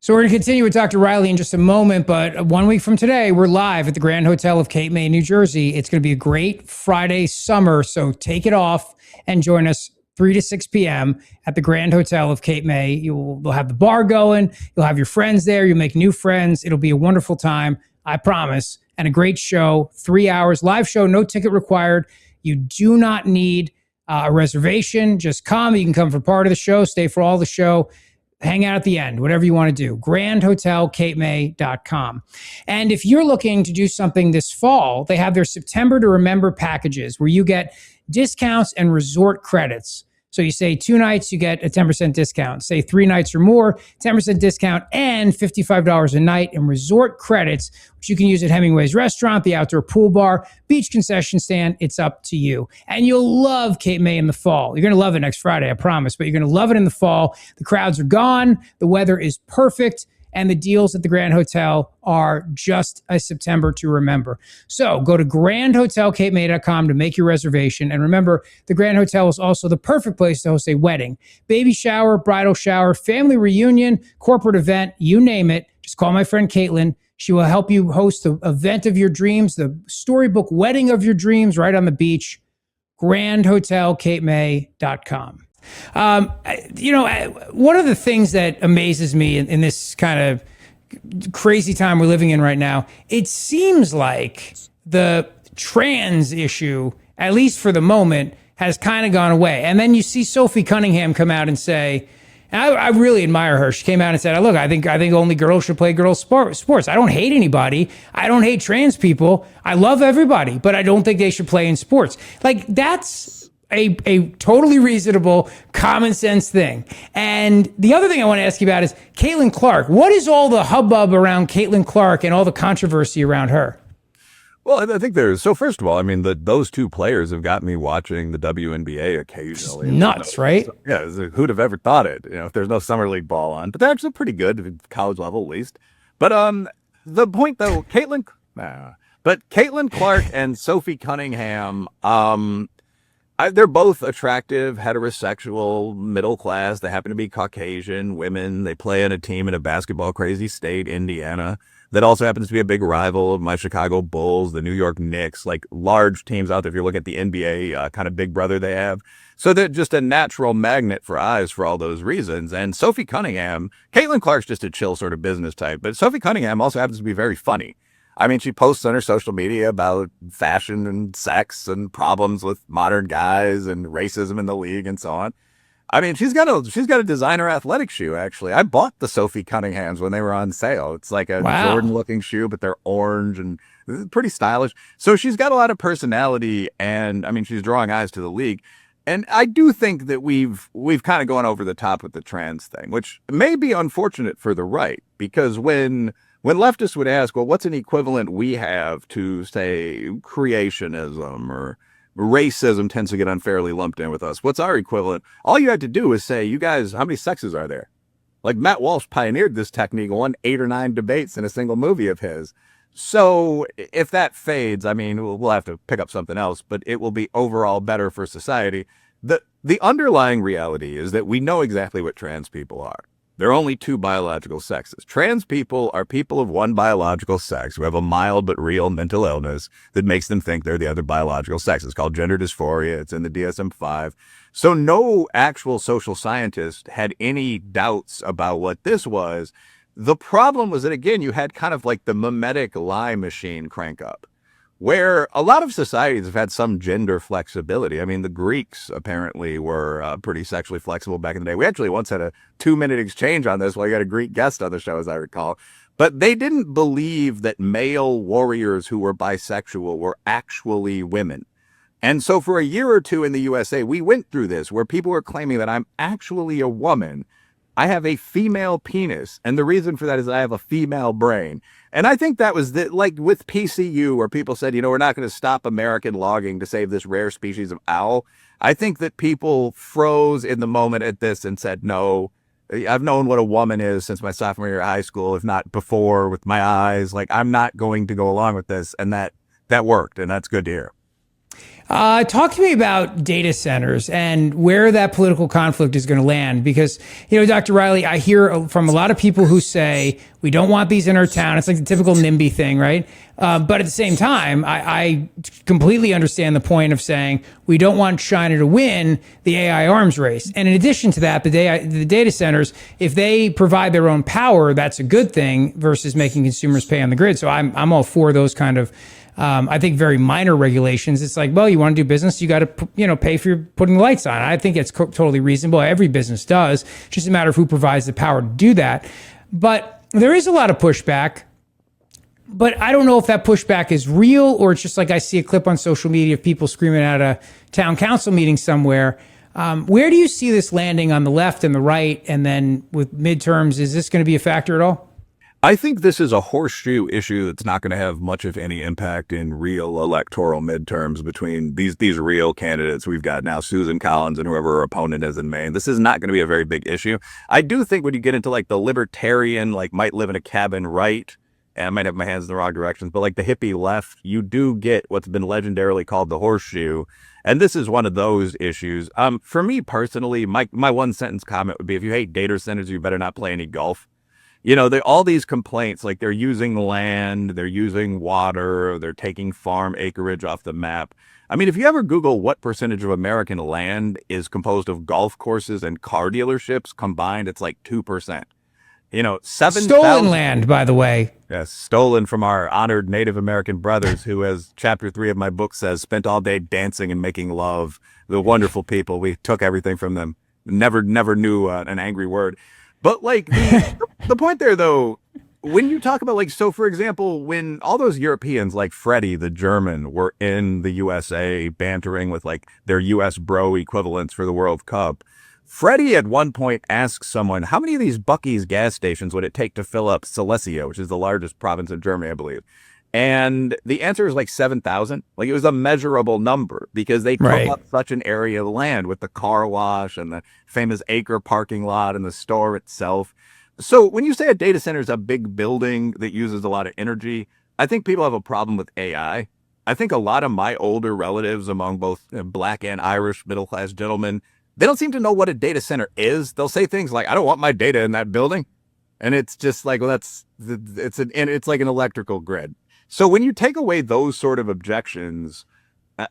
So we're going to continue with Dr. Riley in just a moment, but 1 week from today, we're live at the Grand Hotel of Cape May, New Jersey. It's going to be a great Friday summer, so take it off and join us 3 to 6 p.m. at the Grand Hotel of Cape May. You'll have the bar going. You'll have your friends there. You'll make new friends. It'll be a wonderful time, I promise, and a great show. 3 hours, live show, no ticket required. You do not need a reservation. Just come. You can come for part of the show, stay for all the show, hang out at the end, whatever you want to do. GrandHotelCapeMay.com. And if you're looking to do something this fall, they have their September to Remember packages where you get discounts and resort credits. So you say 2 nights, you get a 10% discount. Say 3 nights or more, 10% discount and $55 a night in resort credits, which you can use at Hemingway's restaurant, the outdoor pool bar, beach concession stand. It's up to you. And you'll love Cape May in the fall. You're going to love it next Friday, I promise, but you're going to love it in the fall. The crowds are gone. The weather is perfect. And the deals at the Grand Hotel are just a September to remember. So go to grandhotelcapemay.com to make your reservation. And remember, the Grand Hotel is also the perfect place to host a wedding, baby shower, bridal shower, family reunion, corporate event, you name it. Just call my friend Caitlin. She will help you host the event of your dreams, the storybook wedding of your dreams right on the beach. grandhotelcapemay.com. One of the things that amazes me in this kind of crazy time we're living in right now, it seems like the trans issue, at least for the moment, has kind of gone away. And then you see Sophie Cunningham come out and say, and I really admire her. She came out and said, look, I think only girls should play girls sports. I don't hate anybody. I don't hate trans people. I love everybody, but I don't think they should play in sports. Like, that's a totally reasonable, common sense thing. And the other thing I want to ask you about is Caitlin Clark. What is all the hubbub around Caitlin Clark and all the controversy around her? Well, I think so first of all, I mean, those two players have got me watching the WNBA occasionally. It's nuts, right? Yeah, who'd have ever thought it, if there's no summer league ball on. But they're actually pretty good, college level at least. But the point, though, Caitlin Clark and Sophie Cunningham, they're both attractive, heterosexual, middle class. They happen to be Caucasian women. They play in a team in a basketball crazy state, Indiana, that also happens to be a big rival of my Chicago Bulls, the New York Knicks, like large teams out there. If you look at the NBA kind of big brother they have. So they're just a natural magnet for eyes for all those reasons. And Sophie Cunningham, Caitlin Clark's just a chill sort of business type, but Sophie Cunningham also happens to be very funny. I mean, she posts on her social media about fashion and sex and problems with modern guys and racism in the league and so on. I mean, she's got a designer athletic shoe, actually. I bought the Sophie Cunninghams when they were on sale. It's like a Jordan-looking shoe, but they're orange and pretty stylish. So she's got a lot of personality, and, I mean, she's drawing eyes to the league. And I do think that we've kind of gone over the top with the trans thing, which may be unfortunate for the right, because when leftists would ask, well, what's an equivalent we have to, say, creationism or racism tends to get unfairly lumped in with us. What's our equivalent? All you had to do is say, you guys, how many sexes are there? Like Matt Walsh pioneered this technique, won 8 or 9 debates in a single movie of his. So if that fades, I mean, we'll have to pick up something else, but it will be overall better for society. The underlying reality is that we know exactly what trans people are. There are only 2 biological sexes. Trans people are people of one biological sex who have a mild but real mental illness that makes them think they're the other biological sex. It's called gender dysphoria. It's in the DSM-5. So no actual social scientist had any doubts about what this was. The problem was that, again, you had kind of like the mimetic lie machine crank up, where a lot of societies have had some gender flexibility. I mean, the Greeks apparently were pretty sexually flexible back in the day. We actually once had a 2-minute exchange on this while you had a Greek guest on the show, as I recall. But they didn't believe that male warriors who were bisexual were actually women. And so for a year or two in the USA, we went through this where people were claiming that I'm actually a woman. I have a female penis, and the reason for that is I have a female brain. And I think that was like with PCU, where people said, we're not going to stop American logging to save this rare species of owl. I think that people froze in the moment at this and said, no, I've known what a woman is since my sophomore year of high school, if not before, with my eyes. Like, I'm not going to go along with this. And that worked, and that's good to hear. Talk to me about data centers and where that political conflict is going to land, because, Dr. Riley, I hear from a lot of people who say we don't want these in our town. It's like the typical NIMBY thing, right? But at the same time, I completely understand the point of saying we don't want China to win the AI arms race. And in addition to that, the data centers, if they provide their own power, that's a good thing versus making consumers pay on the grid. So I'm all for those kind of I think very minor regulations. It's like, well, you want to do business, you got to, pay for putting the lights on. I think it's totally reasonable. Every business does. It's just a matter of who provides the power to do that. But there is a lot of pushback. But I don't know if that pushback is real or it's just like I see a clip on social media of people screaming at a town council meeting somewhere. Where do you see this landing on the left and the right? And then with midterms, is this going to be a factor at all? I think this is a horseshoe issue that's not going to have much of any impact in real electoral midterms between these real candidates we've got now, Susan Collins and whoever her opponent is in Maine. This is not going to be a very big issue. I do think when you get into like the libertarian, like might live in a cabin right, and I might have my hands in the wrong directions, but like the hippie left, you do get what's been legendarily called the horseshoe. And this is one of those issues. For me personally, my one sentence comment would be, if you hate data centers, you better not play any golf. You know, all these complaints, like they're using land, they're using water, they're taking farm acreage off the map. I mean, if you ever Google what percentage of American land is composed of golf courses and car dealerships combined, it's like 2%. You know, 7,000 stolen land, by the way. Yes, stolen from our honored Native American brothers who, as chapter 3 of my book says, spent all day dancing and making love. The wonderful people. We took everything from them. Never knew an angry word. But like the point there, though, when you talk about like, so for example, when all those Europeans like Freddie, the German, were in the USA bantering with like their US bro equivalents for the World Cup, Freddie at one point asked someone, how many of these Buc-ee's gas stations would it take to fill up Silesia, which is the largest province in Germany, I believe? And the answer is like 7,000. Like it was a measurable number because they took up such an area of land with the car wash and the famous acre parking lot and the store itself. So when you say a data center is a big building that uses a lot of energy, I think people have a problem with AI. I think a lot of my older relatives among both Black and Irish middle-class gentlemen, they don't seem to know what a data center is. They'll say things like, I don't want my data in that building. And it's just like, well, it's like an electrical grid. So when you take away those sort of objections,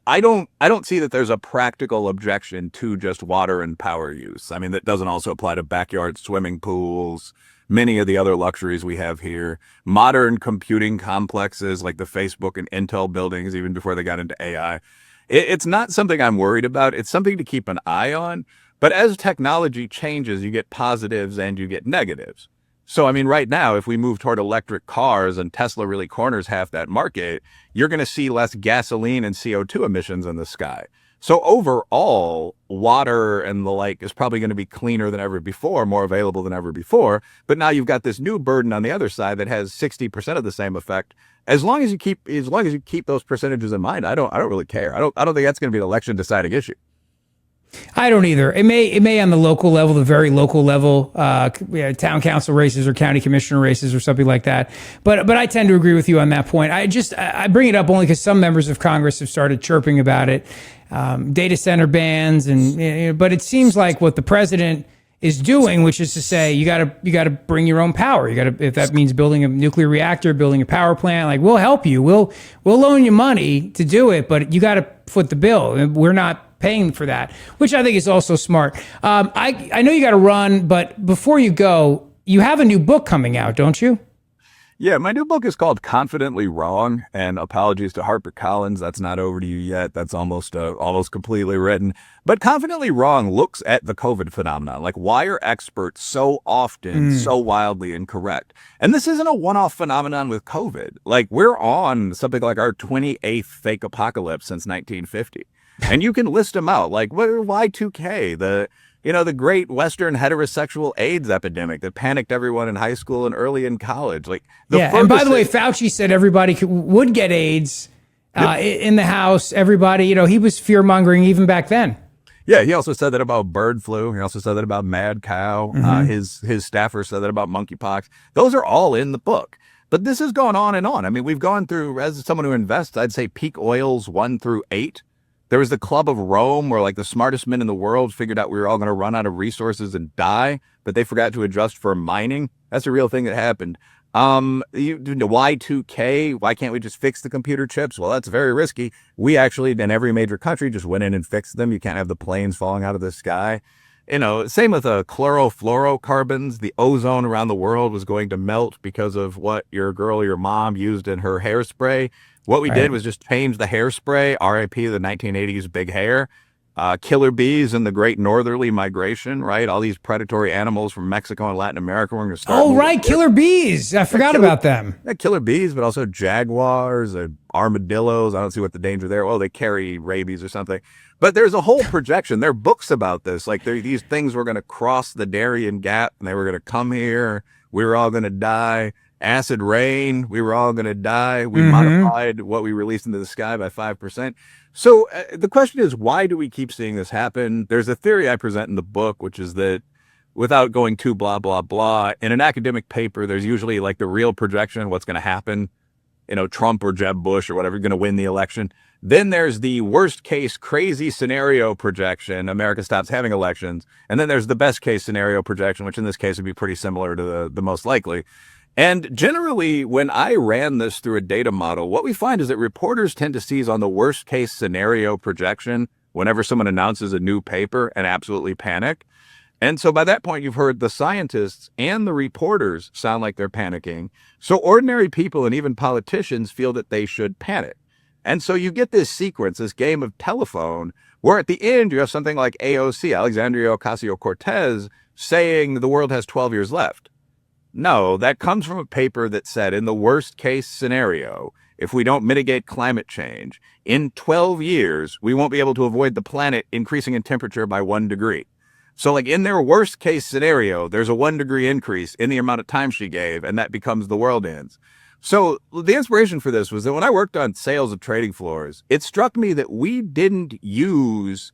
I don't see that there's a practical objection to just water and power use. I mean, that doesn't also apply to backyard swimming pools, many of the other luxuries we have here, modern computing complexes like the Facebook and Intel buildings, even before they got into AI. It's not something I'm worried about. It's something to keep an eye on. But as technology changes, you get positives and you get negatives. So, I mean, right now, if we move toward electric cars and Tesla really corners half that market, you're going to see less gasoline and CO2 emissions in the sky. So overall, water and the like is probably going to be cleaner than ever before, more available than ever before. But now you've got this new burden on the other side that has 60% of the same effect. As long as you keep those percentages in mind, I don't really care. I don't think that's going to be an election deciding issue. I don't either. It may on the local level, the very local level, town council races or county commissioner races or something like that. But I tend to agree with you on that point. I bring it up only because some members of Congress have started chirping about it, data center bans, but it seems like what the president is doing, which is to say, you got to bring your own power. You got to, if that means building a nuclear reactor, building a power plant, like we'll help you. We'll loan you money to do it, but you got to foot the bill. We're not paying for that, which I think is also smart. I know you got to run, but before you go, you have a new book coming out, don't you? Yeah, my new book is called Confidently Wrong, and apologies to HarperCollins. That's not over to you yet. That's almost completely written. But Confidently Wrong looks at the COVID phenomenon. Like, why are experts so often so wildly incorrect? And this isn't a one-off phenomenon with COVID. Like, we're on something like our 28th fake apocalypse since 1950. And you can list them out, like Y2K, the great Western heterosexual AIDS epidemic that panicked everyone in high school and early in college. And by the way, Fauci said everybody would get AIDS in the house. Everybody, he was fear mongering even back then. Yeah, he also said that about bird flu. He also said that about mad cow. His staffer said that about monkeypox. Those are all in the book. But this has gone on and on. I mean, we've gone through, as someone who invests, I'd say peak oils 1 through 8. There was the Club of Rome where like the smartest men in the world figured out we were all going to run out of resources and die, but they forgot to adjust for mining. That's a real thing that happened. Y2K, why can't we just fix the computer chips? Well, that's very risky. We actually, in every major country, just went in and fixed them. You can't have the planes falling out of the sky. Same with chlorofluorocarbons. The ozone around the world was going to melt because of what your mom used in her hairspray. What we did was just change the hairspray, RIP the 1980s big hair. Killer bees and the great northerly migration, right? All these predatory animals from Mexico and Latin America. We're going to start. Oh, right. Killer bees. I forgot about them. Yeah, killer bees, but also jaguars, armadillos. I don't see what the danger there. Oh, they carry rabies or something. But there's a whole projection. There are books about this. Like these things were going to cross the Darien Gap and they were going to come here. We were all going to die. Acid rain. We were all going to die. We modified what we released into the sky by 5%. So the question is, why do we keep seeing this happen? There's a theory I present in the book, which is that without going too blah, blah, blah, in an academic paper, there's usually like the real projection, what's going to happen, Trump or Jeb Bush or whatever, going to win the election. Then there's the worst case crazy scenario projection, America stops having elections. And then there's the best case scenario projection, which in this case would be pretty similar to the most likely. And generally, when I ran this through a data model, what we find is that reporters tend to seize on the worst case scenario projection whenever someone announces a new paper and absolutely panic. And so by that point, you've heard the scientists and the reporters sound like they're panicking. So ordinary people and even politicians feel that they should panic. And so you get this sequence, this game of telephone, where at the end you have something like AOC, Alexandria Ocasio-Cortez, saying the world has 12 years left. No, that comes from a paper that said in the worst case scenario, if we don't mitigate climate change, in 12 years, we won't be able to avoid the planet increasing in temperature by 1 degree. So like in their worst case scenario, there's a 1 degree increase in the amount of time she gave, and that becomes the world ends. So the inspiration for this was that when I worked on sales of trading floors, it struck me that we didn't use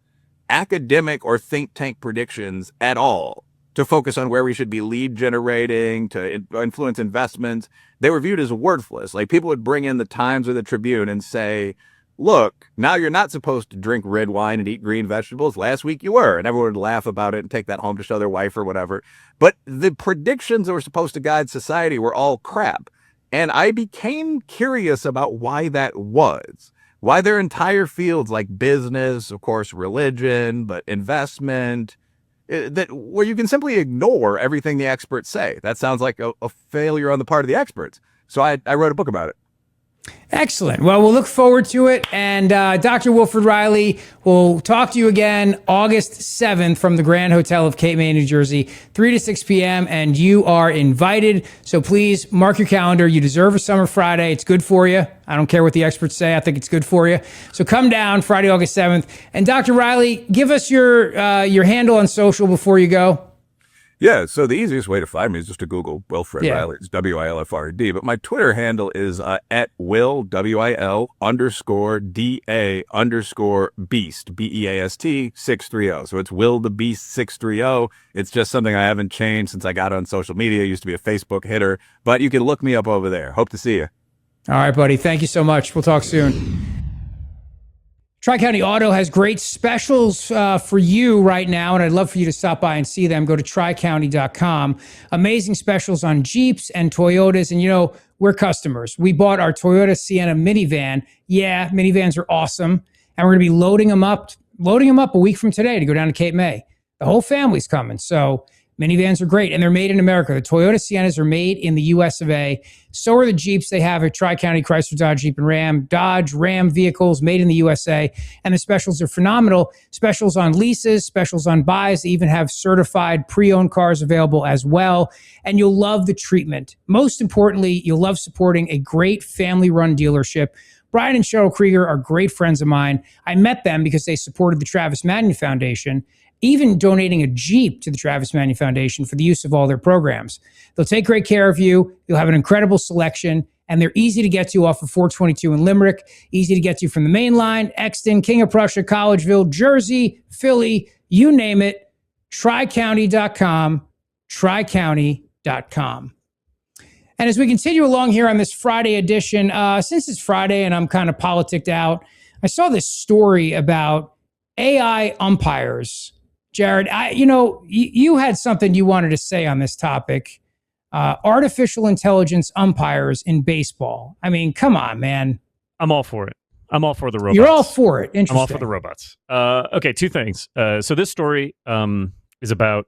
academic or think tank predictions at all to focus on where we should be lead generating, to influence investments. They were viewed as worthless. Like people would bring in the Times or the Tribune and say, look, now you're not supposed to drink red wine and eat green vegetables. Last week you were. And everyone would laugh about it and take that home to show their wife or whatever. But the predictions that were supposed to guide society were all crap. And I became curious about why that was. Why there are entire fields like business, of course, religion, but investment, where you can simply ignore everything the experts say. That sounds like a failure on the part of the experts. So I wrote a book about it. Excellent. Well, we'll look forward to it. And Dr. Wilfred Riley will talk to you again August 7th from the Grand Hotel of Cape May, New Jersey, 3 to 6 p.m. And you are invited. So please mark your calendar. You deserve a summer Friday. It's good for you. I don't care what the experts say. I think it's good for you. So come down Friday, August 7th. And Dr. Riley, give us your handle on social before you go. Yeah, so the easiest way to find me is just to Google Wilfred Riley. It's Wilfred. But my Twitter handle is at Will, WIL_DA_beast, BEAST 630. So it's Will the Beast 630. It's just something I haven't changed since I got on social media. I used to be a Facebook hitter, but you can look me up over there. Hope to see you. All right, buddy. Thank you so much. We'll talk soon. Tri-County Auto has great specials for you right now, and I'd love for you to stop by and see them. Go to tricounty.com. Amazing specials on Jeeps and Toyotas, and we're customers. We bought our Toyota Sienna minivan. Yeah, minivans are awesome, and we're going to be loading them up a week from today to go down to Cape May. The whole family's coming, so minivans are great, and they're made in America. The Toyota Siennas are made in the U.S. of A. So are the Jeeps they have at Tri-County, Chrysler, Dodge, Jeep, and Ram. Dodge, Ram vehicles made in the USA. And the specials are phenomenal. Specials on leases, specials on buys. They even have certified pre-owned cars available as well. And you'll love the treatment. Most importantly, you'll love supporting a great family-run dealership. Brian and Cheryl Krieger are great friends of mine. I met them because they supported the Travis Manion Foundation, even donating a Jeep to the Travis Manion Foundation for the use of all their programs. They'll take great care of you. You'll have an incredible selection, and they're easy to get to off of 422 in Limerick, easy to get to from the main line, Exton, King of Prussia, Collegeville, Jersey, Philly, you name it, tricounty.com, tricounty.com. And as we continue along here on this Friday edition, since it's Friday and I'm kind of politicked out, I saw this story about AI umpires. Jared, you had something you wanted to say on this topic. Artificial intelligence umpires in baseball. I mean, come on, man. I'm all for it. I'm all for the robots. You're all for it. Interesting. I'm all for the robots. Okay, two things. So this story is about,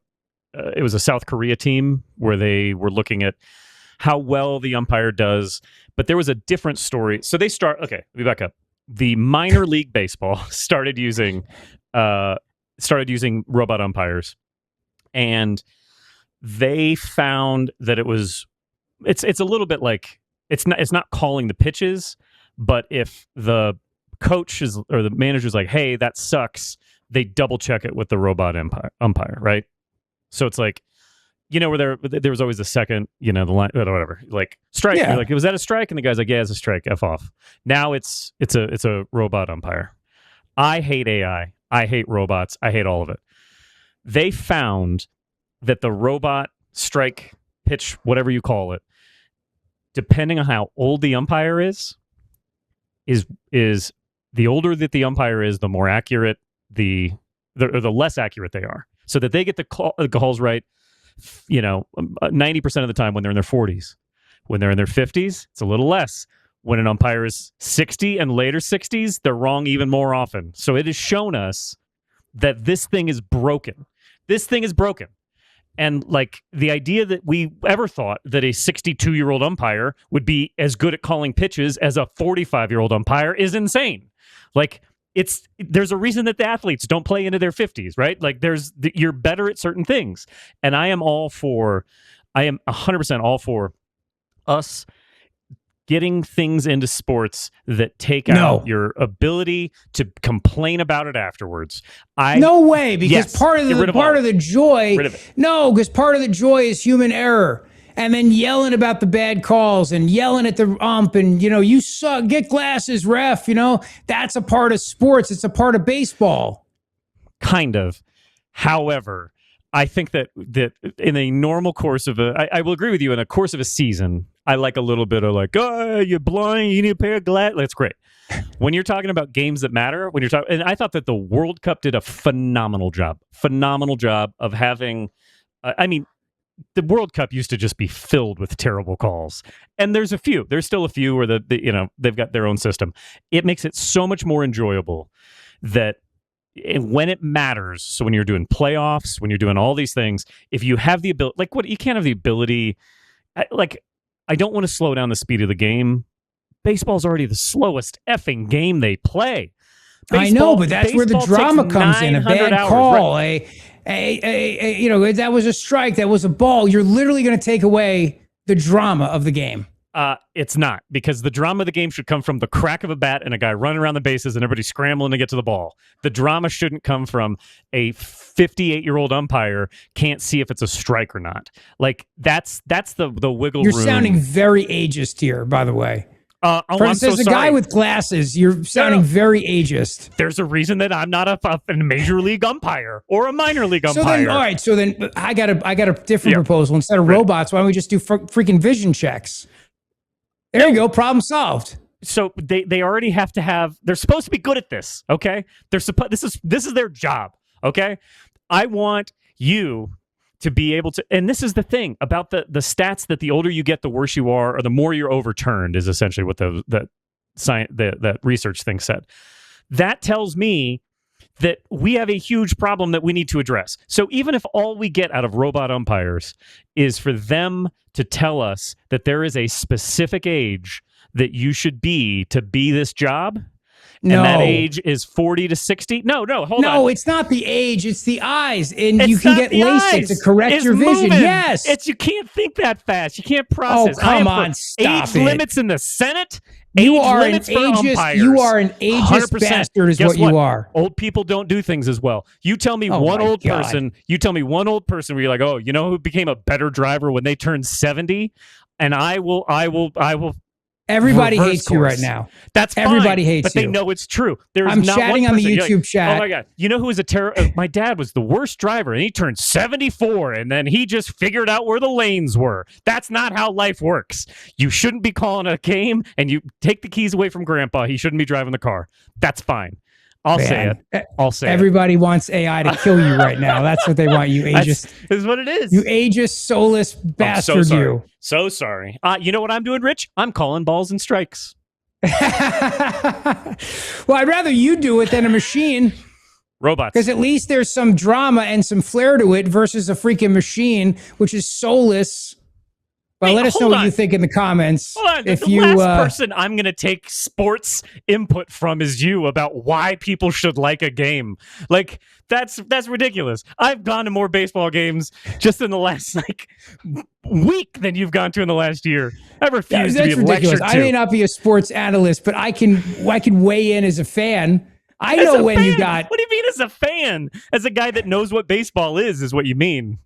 it was a South Korea team where they were looking at how well the umpire does. But there was a different story. So let me back up. The minor league baseball started using started using robot umpires, and they found that it's a little bit like it's not calling the pitches, but if the coach or the manager's like, hey, that sucks, they double check it with the robot umpire, right? So it's like, where there was always a second, the line, whatever, like strike. Yeah. You're like, was that a strike? And the guy's like, yeah, it's a strike. F off. Now it's a robot umpire. I hate AI. I hate robots. I hate all of it. They found that the robot strike, pitch, whatever you call it, depending on how old the umpire is the older that the umpire is, the more accurate the less accurate they are. So that they get the calls right, 90% of the time when they're in their 40s. When they're in their 50s, it's a little less. When an umpire is 60 and later 60s, they're wrong even more often. So it has shown us that this thing is broken. This thing is broken. And like the idea that we ever thought that a 62-year-old umpire would be as good at calling pitches as a 45-year-old umpire is insane. Like there's a reason that the athletes don't play into their 50s, right? Like you're better at certain things. And I am 100% all for us getting things into sports that take out your ability to complain about it afterwards. No way, because Yes, part of the joy. No, because part of the joy is human error. And then yelling about the bad calls and yelling at the ump and, you suck, get glasses, ref, that's a part of sports. It's a part of baseball. Kind of. However, I think that in a normal course of I will agree with you, in a course of a season, I like a little bit of like, oh, you're blind, you need a pair of glasses. That's great. When you're talking about games that matter, and I thought that the World Cup did a phenomenal job of having, the World Cup used to just be filled with terrible calls. And there's still a few where they've got their own system. It makes it so much more enjoyable that when it matters, so when you're doing playoffs, when you're doing all these things, if you have the ability, you can't have the ability, I don't want to slow down the speed of the game. Baseball's already the slowest effing game they play. I know, but that's where the drama comes in. A bad call, right? That was a strike, that was a ball. You're literally going to take away the drama of the game. It's not, because the drama of the game should come from the crack of a bat and a guy running around the bases and everybody scrambling to get to the ball. The drama shouldn't come from a 58-year-old umpire can't see if it's a strike or not. Like that's the wiggle room. You're sounding very ageist here, by the way. I'm so sorry. Guy with glasses, you're sounding very ageist. There's a reason that I'm not a major league umpire or a minor league umpire. So then I got a different proposal. Instead of robots, why don't we just do freaking vision checks? There you go. Problem solved. So they already have to have. They're supposed to be good at this. Okay, this is their job. Okay, I want you to be able to, and this is the thing about the stats, that the older you get, the worse you are, or the more you're overturned, is essentially what that research thing said. That tells me that we have a huge problem that we need to address. So even if all we get out of robot umpires is for them to tell us that there is a specific age that you should be to be this job, no. And that age is 40 to 60. No, hold on. No, it's not the age. It's the eyes. And it's you can get LASIK to correct your vision. Moving. Yes. You can't think that fast. You can't process. Oh, come on. Stop age it. limits in the Senate. You are an ageist bastard is what you are. Old people don't do things as well. You tell me one old person where you're like, oh, you know who became a better driver when they turned 70? And I will Everybody hates you right now. That's fine, everybody hates but you. they know it's true. I'm chatting on the YouTube chat. Oh my God! You know who was my dad was the worst driver, and he turned 74, and then he just figured out where the lanes were. That's not how life works. You shouldn't be calling a game, and you take the keys away from Grandpa. He shouldn't be driving the car. That's fine. I'll say it. Everybody wants AI to kill you right now. That's what they want, you ageist. This is what it is. You ageist, soulless bastard, you. So sorry. You know what I'm doing, Rich? I'm calling balls and strikes. Well, I'd rather you do it than a machine. Robots. Because at least there's some drama and some flair to it versus a freaking machine, which is soulless. Well, let us know hold what on. you think in the comments. Hold on. If The you, last person I'm going to take sports input from is you about why people should like a game. Like, that's ridiculous. I've gone to more baseball games just in the last week than you've gone to in the last year. I refuse to be ridiculous. lectured to. I may not be a sports analyst, but I can weigh in as a fan. I As know a when fan? you got. What do you mean as a fan? As a guy that knows what baseball is what you mean.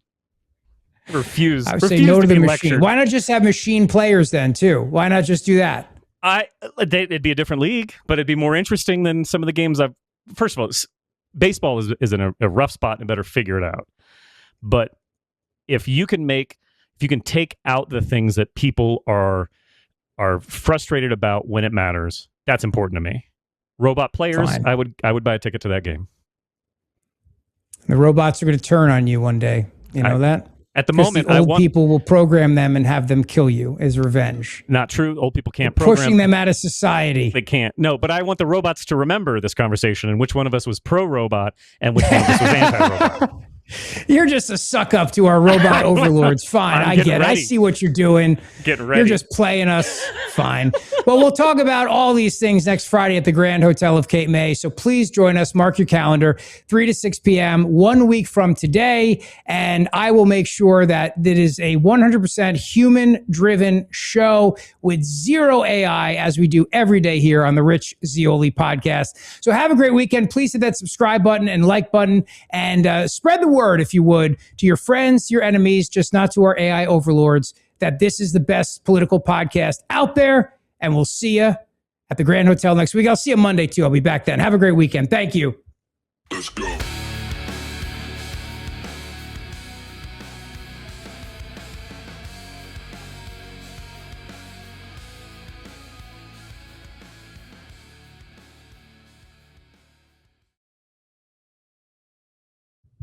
Refuse. I would say no to the machine. Lectured. Why not just have machine players then too? Why not just do that? It'd be a different league, but it'd be more interesting than some of the games I've. First of all, baseball is in a rough spot and better figure it out. But if you can take out the things that people are frustrated about when it matters, that's important to me. Robot players, Fine. I would buy a ticket to that game. The robots are going to turn on you one day. You know that? At the moment, old people will program them and have them kill you as revenge. Not true. Old people can't program. Pushing them out of society. They can't. No, but I want the robots to remember this conversation and which one of us was pro-robot and which one of us was anti-robot. You're just a suck up to our robot overlords. Fine, I get it. I see what you're doing. Getting ready. You're just playing us. Fine. Well, we'll talk about all these things next Friday at the Grand Hotel of Cape May. So please join us. Mark your calendar, 3 to 6 p.m., 1 week from today. And I will make sure that it is a 100% human-driven show with zero AI, as we do every day here on the Rich Zeoli podcast. So have a great weekend. Please hit that subscribe button and like button and spread the word, if you would, to your friends, your enemies, just not to our AI overlords, that this is the best political podcast out there. And we'll see you at the Grand Hotel next week. I'll see you Monday, too. I'll be back then. Have a great weekend. Thank you. Let's go.